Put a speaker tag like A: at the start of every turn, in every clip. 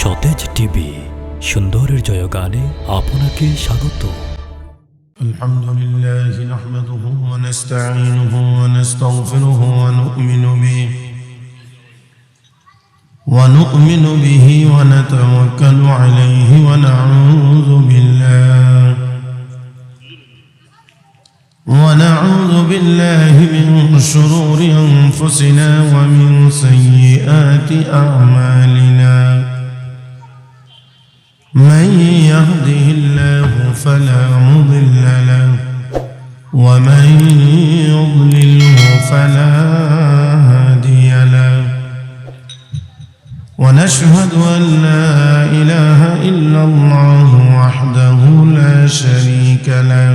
A: সতেজ টিভি সুন্দরের জয়গানে আপনাকে স্বাগত।
B: আলহামদুলিল্লাহ নাহমাদুহু ওয়া নাস্তাঈনুহু ওয়া নাস্তাগফিরুহু ওয়া নু'মিনু বিহি ওয়া নাতাওয়াক্কালু আলাইহি ওয়া না'উযু বিল্লাহি মিন শুরুরি আনফুসিনা ওয়া মিন সাইয়্যাতি আ'মালিনা। من يهده الله فلا مضل له ومن يضلله فلا هادي له ونشهد أن لا إله إلا الله وحده لا شريك له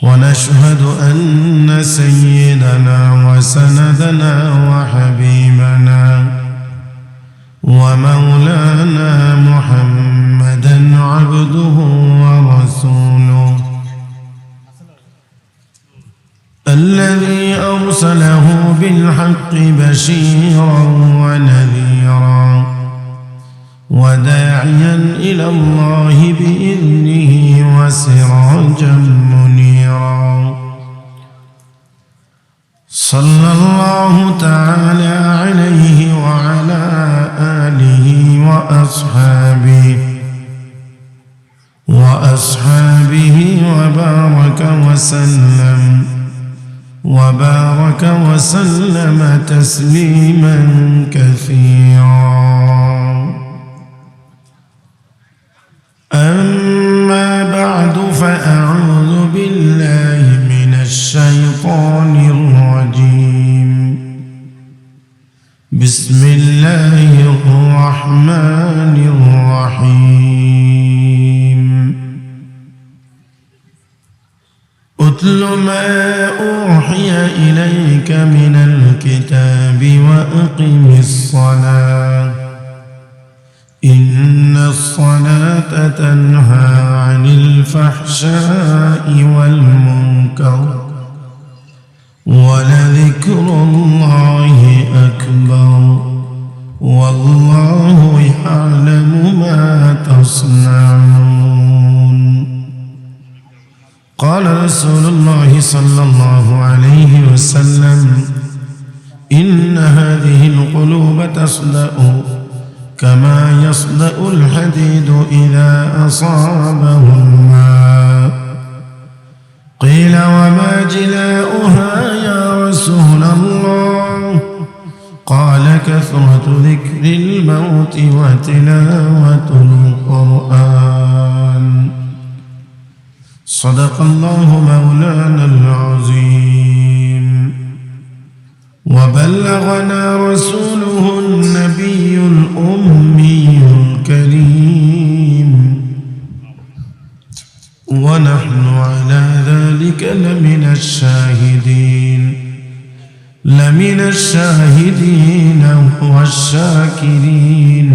B: ونشهد أن سيدنا وسندنا وحبيبنا ومولانا محمدا عبده ورسوله الذي أرسله بالحق بشيرا ونذيرا وداعيا إلى الله بإذنه وسراجا منيرا صلى الله تعالى عليه وعلى آله وأصحابه وبارك وسلم تسليما كثيرا. أما بعد فأعوذ بالله من الشيطان الرجيم. بسم الله الرحمن الرحيم. أتل ما أوحي إليك من الكتاب وأقم الصلاة إن الصلاة تنهى عن الفحشاء والمنكر ولذكر الله أكبر والله يعلم ما تصنعون. قال رسول الله صلى الله عليه وسلم إن هذه القلوب تصدأ كما يصدأ الحديد إذا أصابه الماء. قيل وما جلاؤها يا رسول الله؟ قال كثرة ذكر الموت وتلاوة القرآن. صدق الله مولانا العظيم وبلغنا رسوله النبي الأمي الكريم ونحن على ذلك لمن الشاهدين والشاكرين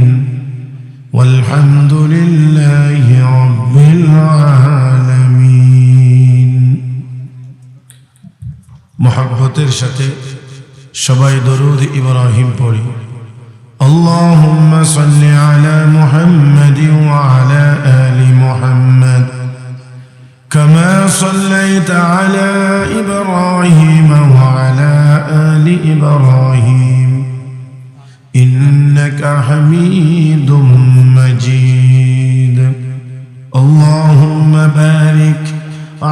B: والحمد لله رب العالمين. محبتের সাথে সবাই দরুদ ইব্রাহিম পড়ি। اللهم صل على محمد وعلى آل محمد كما صليت على إبراهيم وعلى آل إبراهيم إنك حميد مجيد. اللهم بارك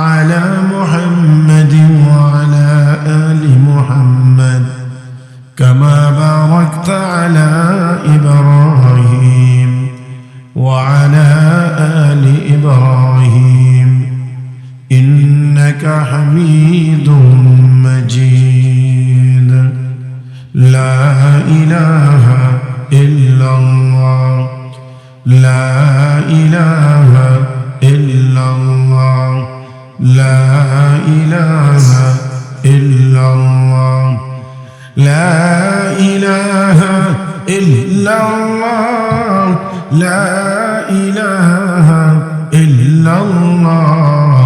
B: على محمد وعلى آل محمد كما باركت على إبراهيم وعلى آل إبراهيم إنك حميد مجيد. لا إله إلا الله لا إله إلا الله لا إله إلا الله لا إله إلا الله لا إله إلا الله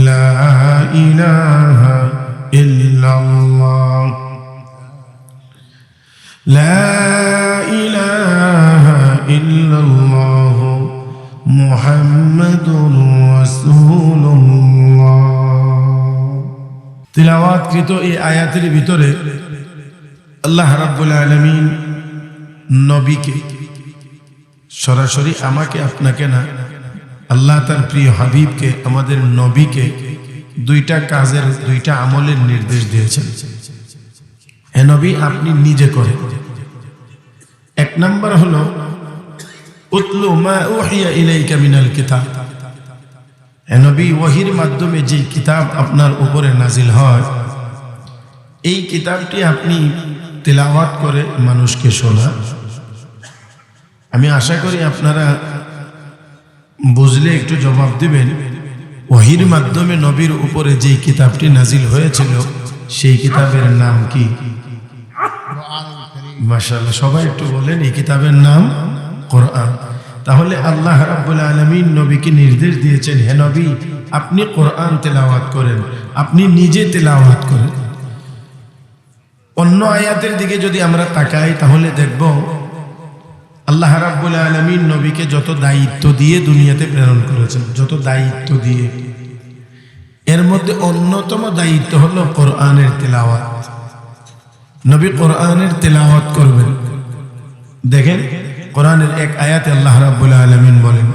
B: لا إله إلا الله لا إله ইল্লাল্লাহ মুহাম্মাদুর রাসূলুল্লাহ। তিলাওয়াতকৃত এই আয়াতের ভিতরে আল্লাহ রাব্বুল আলামিন নবীকে, সরাসরি আমাকে আপনাকে না, আল্লাহ তার প্রিয় হাবিবকে, আমাদের নবীকে দুইটা কাজের, দুইটা আমলের নির্দেশ দিয়েছেন। হে নবী, আপনি নিজে করেন। এক নাম্বার হলো উতলু মা উহিয়া ইলাইকা মিনাল কিতাব। হে নবী, ওহীর মাধ্যমে যে কিতাব আপনার উপরে নাজিল হয়, এই কিতাবটি আপনি তিলাওয়াত করে মানুষকে শোনা। আমি আশা করি আপনারা বুঝলে একটু জবাব দিবেন, ওহীর মাধ্যমে নবীর উপরে যে কিতাবটি নাজিল হয়েছিল সেই কিতাবের নাম কি? মাশাআল্লাহ, সবাই একটু বলেন, এই কিতাবের নাম কোরআন। তাহলে আল্লাহ রাব্বুল আলামিন নবীকে নির্দেশ দিয়েছেন, হে নবী, আপনি কোরআন তেলাওয়াত করেন, আপনি নিজে তেলাওয়াত করেন। অন্য আয়াতের দিকে যদি আমরা তাকাই তাহলে দেখব আল্লাহ রাব্বুল আলামিন নবীকে যত দায়িত্ব দিয়ে দুনিয়াতে প্রেরণ করেছেন, যত দায়িত্ব দিয়ে, এর মধ্যে অন্যতম দায়িত্ব হলো কোরআনের তেলাওয়াত। নবী কোরআনের তেলাওয়াত করবেন। দেখেন কোরআনের এক আয়াতে আল্লাহ রাব্বুল আলামিন বলেন,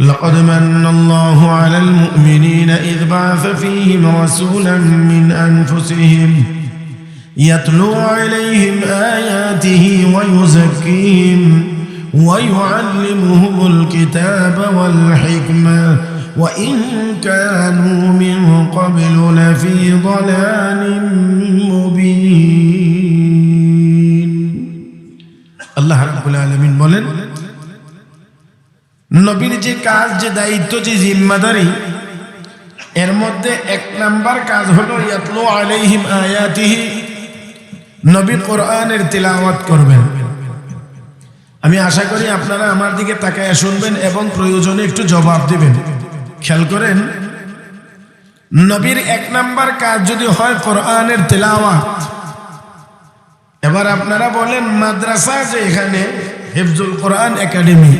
B: লাকাদ মান্নাল্লাহু আলাল মুমিনিনা ইয বা'আসা ফীহিম রাসূলান মিন আনফুসিহিম ইয়াতলু আলাইহিম আয়াতিহি ওয়া ইউযাক্কিহিম ওয়া ইউআল্লিমুহুমুল কিতাবা ওয়াল হিকমা ওয়া ইন কানু মিন ক্বাবলু লাফী যালালিম মুবিন। আল্লাহ রাব্বুল আলামিন বলেন, নবীর যে কাজ, যে দায়িত্ব, যে জিম্মাদারি, এর মধ্যে এক নাম্বার কাজ হলো ইয়াতলু আলাইহিম আয়াতিহি, নবী কোরআনের তিলাওয়াত করবেন। আমি আশা করি আপনারা আমার দিকে তাকায় শুনবেন এবং প্রয়োজনে একটু জবাব দিবেন। খেয়াল করেন, নবীর এক নাম্বার কাজ যদি হয় কোরআনের তিলাওয়াত, এবার আপনারা বলেন মাদ্রাসা যে এখানে হিফজুল কোরআন একাডেমি,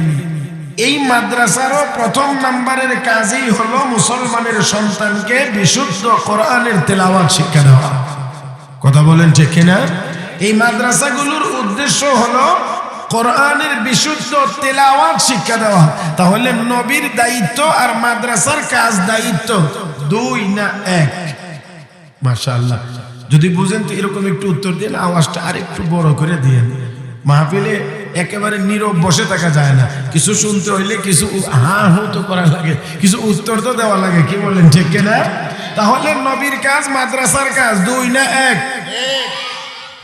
B: এই মাদ্রাসারও প্রথম নাম্বারের কাজই হলো মুসলমানের সন্তানকে বিশুদ্ধ কোরআনের তেলাওয়াত শিক্ষা দেওয়া। কথা বলেন ঠিক কিনা? এই মাদ্রাসাগুলোর উদ্দেশ্য হলো কোরআনের বিশুদ্ধ তেলাওয়াত শিক্ষা দেওয়া। তাহলে নবীর দায়িত্ব আর মাদ্রাসার কাজ, দায়িত্ব দুই না এক? মাশাআল্লাহ, যদি বুঝেন তো এরকম একটু উত্তর দিন, আওয়াজটা আর একটু বড় করে দিন। মাহফিলে একেবারে নীরব বসে থাকা যায় না, কিছু শুনতে হইলে কিছু হা হু তো করা লাগে, কিছু উত্তর তো দেওয়া লাগে। কি বলেন ঠিক কিনা? তাহলে নবীর কাজ, মাদ্রাসার কাজ দুই না এক?